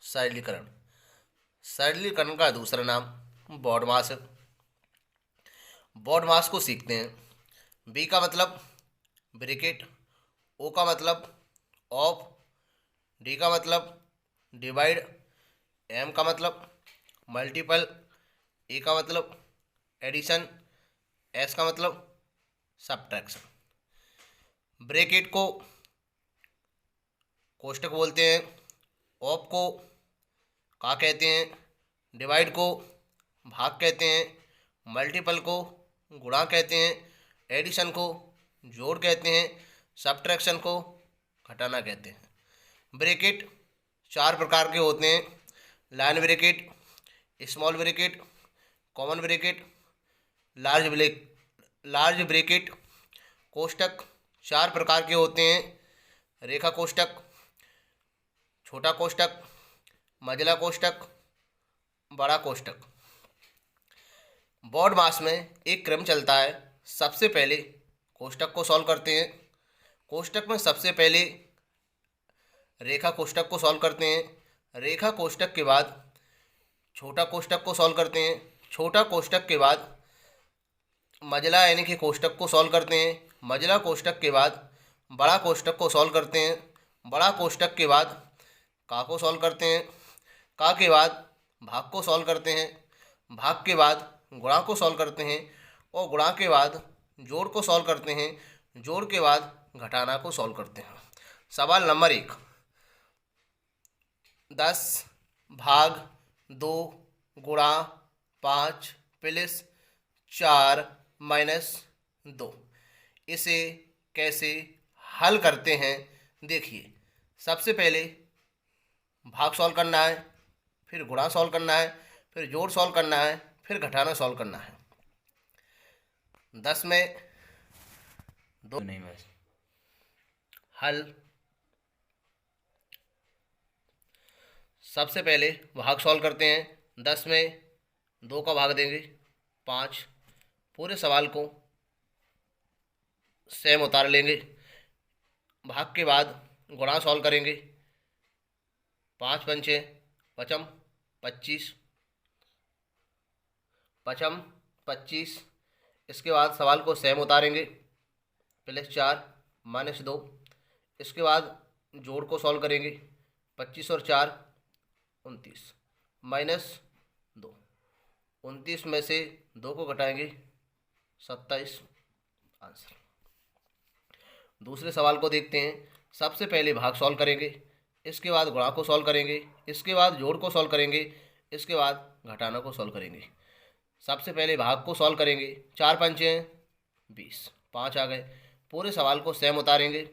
सरलीकरण। सरलीकरण का दूसरा नाम बॉडमास है। बॉडमास को सीखते हैं। बी का मतलब ब्रैकेट, ओ का मतलब ऑफ, डी का मतलब डिवाइड, एम का मतलब मल्टीपल, ए का मतलब एडिशन, एस का मतलब सब्ट्रैक्शन। ब्रैकेट को कोष्टक बोलते हैं, ऑफ को का कहते हैं, डिवाइड को भाग कहते हैं, मल्टीपल को गुणा कहते हैं, एडिशन को जोड़ कहते हैं, सब्ट्रैक्शन को घटाना कहते हैं। ब्रैकेट चार प्रकार के होते हैं। Line bracket, small bracket, common bracket, large bracket. कोष्टक चार प्रकार के होते हैं। रेखा कोष्टक, छोटा कोष्टक, मझला कोष्टक, बड़ा कोष्टक। बॉडमास में एक क्रम चलता है। सबसे पहले कोष्टक को सॉल्व करते हैं। कोष्टक में सबसे पहले रेखा कोष्टक को सॉल्व करते हैं। रेखा कोष्टक के बाद छोटा कोष्टक को सॉल्व करते हैं। छोटा कोष्टक के बाद मझला यानी कि कोष्टक को सॉल्व करते हैं। मझला कोष्टक के बाद बड़ा कोष्टक को सॉल्व करते हैं। बड़ा कोष्टक के बाद का को सॉल्व करते हैं। का के बाद भाग को सॉल्व करते हैं। भाग के बाद गुणा को सॉल्व करते हैं और गुणा के बाद जोड़ को सॉल्व करते हैं। जोड़ के बाद घटाना को सॉल्व करते हैं। सवाल नंबर 1, 10 भाग 2 गुणा 5 प्लस 4 माइनस 2, इसे कैसे हल करते हैं? देखिए, सबसे पहले भाग सॉल्व करना है, फिर गुणा सॉल्व करना है, फिर जोड़ सॉल्व करना है, फिर घटाना सॉल्व करना है। 10 में दो नहीं बस। हल। सबसे पहले भाग सॉल्व करते हैं। 10 में 2 का भाग देंगे 5। पूरे सवाल को सेम उतार लेंगे। भाग के बाद गुणा सॉल्व करेंगे। 5 पंचे पचम 25, पचम 25। इसके बाद सवाल को सेम उतारेंगे, प्लस 4 माइनस 2। इसके बाद जोड़ को सॉल्व करेंगे। 25 और 4 29 माइनस 2। 29 में से 2 को घटाएंगे 27 आंसर। दूसरे सवाल को देखते हैं। सबसे पहले भाग सॉल्व करेंगे, इसके बाद गुणा को सॉल्व करेंगे, इसके बाद जोड़ को सॉल्व करेंगे, इसके बाद घटाना को सॉल्व करेंगे। सबसे पहले भाग को सॉल्व करेंगे। 4 पंचे हैं 20, 5 आ गए। पूरे सवाल को सेम उतारेंगे।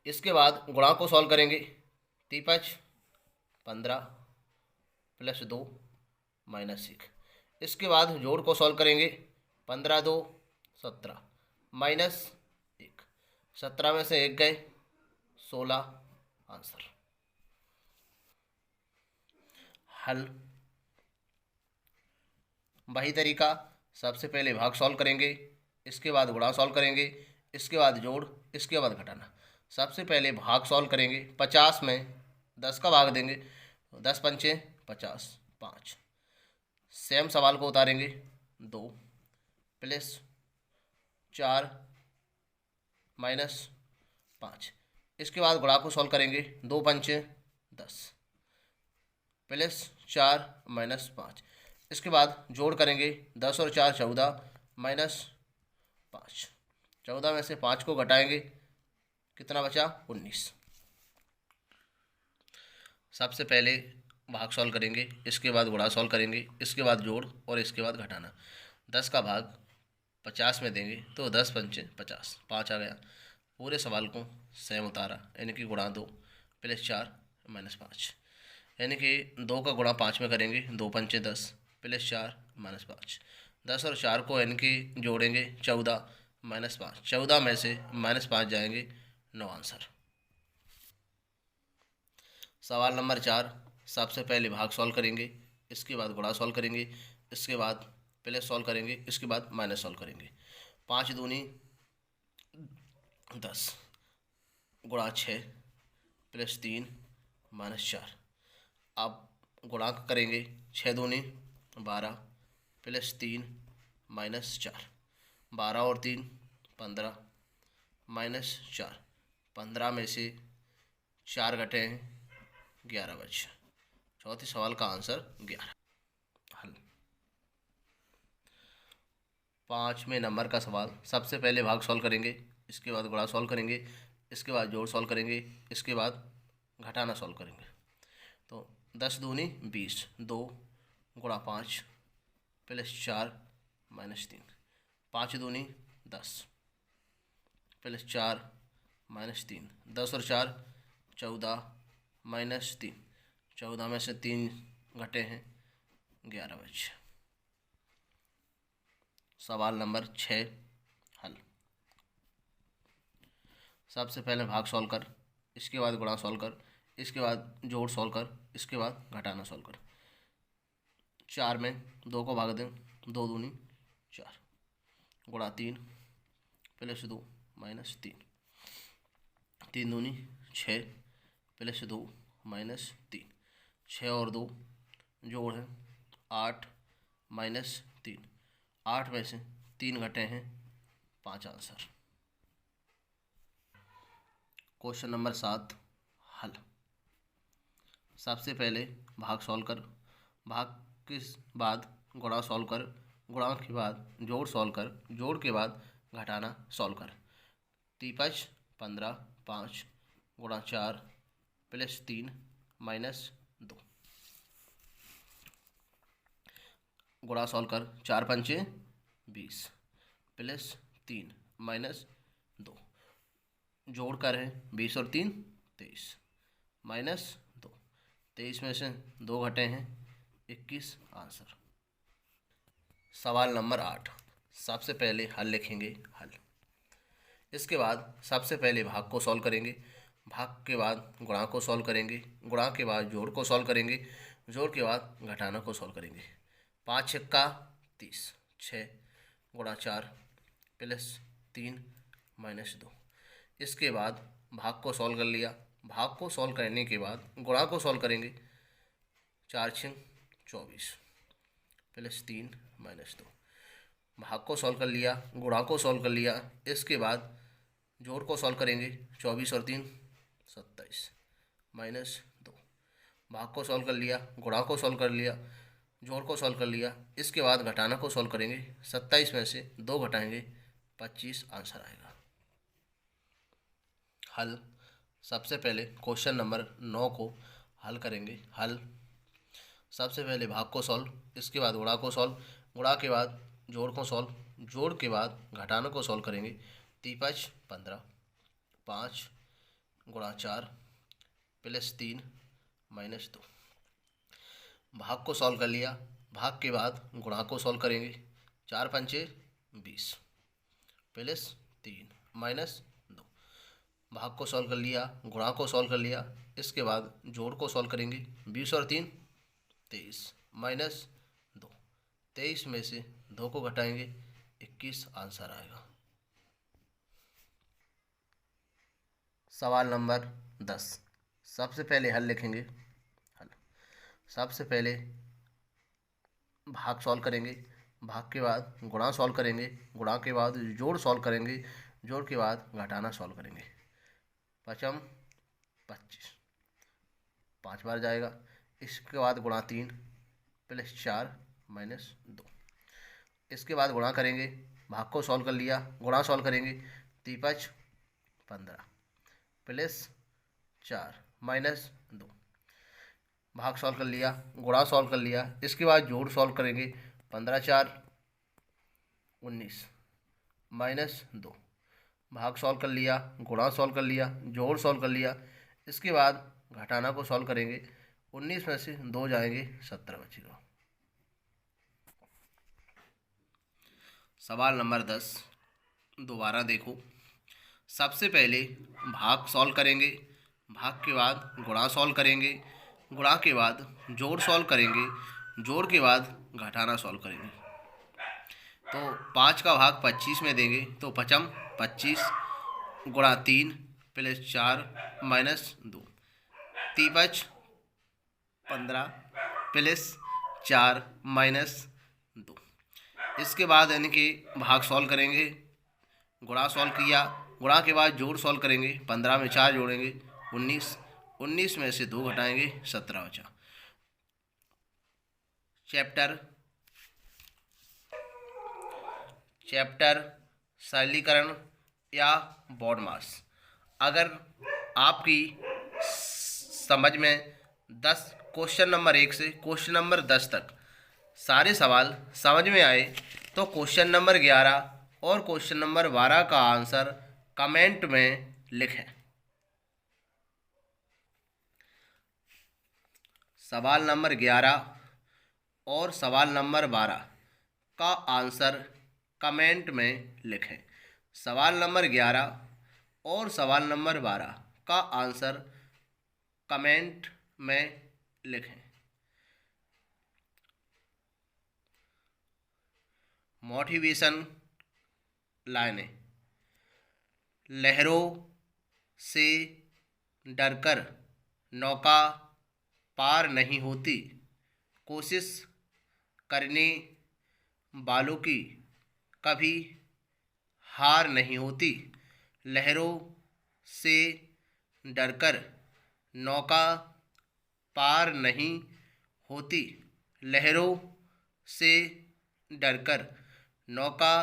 इसके बाद गुणा को सॉल्व करेंगे। 3 15 प्लस 2 माइनस 1। इसके बाद जोड़ को सॉल्व करेंगे। 15 2 17 माइनस 1। 17 में से 1 गए 16 आंसर। हल वही तरीका, सबसे पहले भाग सॉल्व करेंगे, इसके बाद गुणा सॉल्व करेंगे, इसके बाद जोड़, इसके बाद घटाना। सबसे पहले भाग सॉल्व करेंगे। 50 में 10 का भाग देंगे, 10 पंचे 50 5। सेम सवाल को उतारेंगे। 2 प्लस 4 माइनस 5। इसके बाद गुणा को सॉल्व करेंगे। 2 पंचे 10 प्लस 4 माइनस 5। इसके बाद जोड़ करेंगे। 10 और 4 14 माइनस 5। 14 में से 5 को घटाएंगे, कितना बचा 19। सबसे पहले भाग सॉल्व करेंगे, इसके बाद गुणा सॉल्व करेंगे, इसके बाद जोड़ और इसके बाद घटाना। 10 का भाग 50 में देंगे तो 10 पंचे 50, 5 आ गया। पूरे सवाल को सेम उतारा, यानी कि गुणा 2 प्लस 4 माइनस 5, यानी कि 2 का गुणा 5 में करेंगे। 2 पंचे 10 प्लस 4 माइनस 5। 10 और 4 को यानी कि जोड़ेंगे 14 माइनस 5। 14 में से माइनस 5 जाएंगे 9 आंसर। सवाल नंबर 4, सबसे पहले भाग सॉल्व करेंगे, इसके बाद गुणा सॉल्व करेंगे, इसके बाद प्लस सॉल्व करेंगे, इसके बाद माइनस सॉल्व करेंगे। 5 दूनी 10, गुणा 6 प्लस 3 माइनस 4। अब गुणांक करेंगे, 6 दूनी 12 प्लस 3 माइनस 4। 12 और 3 15 माइनस 4। 15 में से 4 घटे हैं, 11 बचे। चौथे सवाल का आंसर 11। हल 5वें नंबर का सवाल। सबसे पहले भाग सॉल्व करेंगे, इसके बाद गुणा सॉल्व करेंगे, इसके बाद जोड़ सॉल्व करेंगे, इसके बाद घटाना सॉल्व करेंगे। तो 10 दूनी 20, 2 गुणा 5 प्लस 4 माइनस 3। 5 दूनी 10 प्लस 4 माइनस 3। 10 और 4 14 माइनस 3। 14 में से 3 घटे हैं, 11 बचे। सवाल नंबर 6 हल। सबसे पहले भाग सॉल्व कर, इसके बाद गुणा सॉल्व कर, इसके बाद जोड़ सॉल्व कर, इसके बाद घटाना सॉल्व कर। 4 में 2 को भाग दें, 2 दूनी 4 गुणा 3 प्लस 2 माइनस 3। 3 दूनी 6 प्लस 2 माइनस 3। 6 और 2 जोड़ है 8 माइनस 3। 8 में से 3 घटे हैं, 5 आंसर। क्वेश्चन नंबर 7 हल। सबसे पहले भाग सॉल्व कर, भाग के बाद गुणा सॉल्व कर, गुणा के बाद जोड़ सॉल्व कर, जोड़ के बाद घटाना सॉल्व कर। 3 15 5 गुणा 4 प्लस 3 माइनस 2। गुणा सॉल्व कर, 4 पंचे 20 प्लस 3 माइनस 2। जोड़ कर है 20 और 3 23 माइनस 2। 23 में से 2 घटे हैं, 21 आंसर। सवाल नंबर 8। सबसे पहले हल लिखेंगे, हल। इसके बाद सबसे पहले भाग को सॉल्व करेंगे, भाग के बाद गुणा को सॉल्व करेंगे, गुणा के बाद जोड़ को सॉल्व करेंगे, जोड़ के बाद घटाना को सॉल्व करेंगे। 5 छक्का 30, 6 गुणा 4 प्लस 3 माइनस 2। इसके बाद भाग को सॉल्व कर लिया, भाग को सॉल्व करने के बाद गुणा को सॉल्व करेंगे। 4 6 24 प्लस 3 माइनस 2। भाग को सॉल्व कर लिया, गुणा को सॉल्व कर लिया, इसके बाद जोड़ को सॉल्व करेंगे। 24 और 3 27 माइनस 2। भाग को सॉल्व कर लिया, गुणा को सॉल्व कर लिया, जोड़ को सॉल्व कर लिया, इसके बाद घटाना को सॉल्व करेंगे। 27 में से 2 घटाएंगे, 25 आंसर आएगा। हल। सबसे पहले क्वेश्चन नंबर 9 को हल करेंगे, हल। सबसे पहले भाग को सॉल्व, इसके बाद गुणा को सॉल्व, गुणा के बाद जोड़ को सॉल्व, जोड़ के बाद घटाना को सॉल्व करेंगे। 3 15 5 गुणा 4 प्लस 3 माइनस 2। भाग को सॉल्व कर लिया, भाग के बाद गुणा को सॉल्व करेंगे। 4 पंचे 20 प्लस 3 माइनस 2। भाग को सॉल्व कर लिया, गुणा को सॉल्व कर लिया, इसके बाद जोड़ को सॉल्व करेंगे। 20 और 3 23 माइनस 2। 23 में से 2 को घटाएंगे, 21 आंसर आएगा। सवाल नंबर 10। सबसे पहले हल लिखेंगे, हल। सबसे पहले भाग सॉल्व करेंगे, भाग के बाद गुणा सॉल्व करेंगे, गुणा के बाद जोड़ सॉल्व करेंगे, जोड़ के बाद घटाना सॉल्व करेंगे। 5 25 5 बार जाएगा, इसके बाद गुणा 3 प्लस 4 माइनस 2। इसके बाद गुणा करेंगे, भाग को सॉल्व कर लिया, गुणा सॉल्व करेंगे। 3 15 प्लस 4 माइनस 2। भाग सॉल्व कर लिया, गुणा सॉल्व कर लिया, इसके बाद जोड़ सॉल्व करेंगे। 15 4 19 माइनस 2। भाग सॉल्व कर लिया, गुणा सॉल्व कर लिया, जोड़ सॉल्व कर लिया, इसके बाद घटाना को सॉल्व करेंगे। 19 में से 2 जाएंगे, 17 बचेगा। सवाल नंबर 10 दोबारा देखो। सबसे पहले भाग सॉल्व करेंगे, भाग के बाद गुणा सॉल्व करेंगे, गुणा के बाद जोड़ सॉल्व करेंगे, जोड़ के बाद घटाना सॉल्व करेंगे। तो 5 का भाग 25 में देंगे, तो 5 25 गुणा 3 प्लस 4 माइनस 2, 3×5 15 प्लस 4 माइनस 2। इसके बाद यानी कि भाग सॉल्व करेंगे, गुणा सॉल्व किया, गुणा के बाद जोड़ सॉल्व करेंगे, 15 में 4 जोड़ेंगे 19, 19 में से 2 घटाएंगे 17 बचा। चैप्टर सरलीकरण या बॉडमास। अगर आपकी समझ में 10 क्वेश्चन नंबर 1 से क्वेश्चन नंबर 10 तक सारे सवाल समझ में आए तो क्वेश्चन नंबर 11 और क्वेश्चन नंबर 12 का आंसर कमेंट में लिखें। सवाल नंबर 11 और सवाल नंबर 12 का आंसर कमेंट में लिखें। सवाल नंबर 11 और सवाल नंबर 12 का आंसर कमेंट में लिखें। मोटिवेशन लाइनें। लहरों से डरकर नौका पार नहीं होती, कोशिश करने वालों की कभी हार नहीं होती। लहरों से डरकर नौका पार नहीं होती, लहरों से डरकर नौका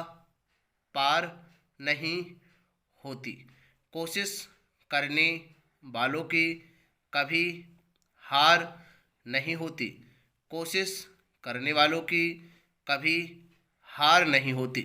पार नहीं होती, कोशिश करने वालों की कभी हार नहीं होती, कोशिश करने वालों की कभी हार नहीं होती।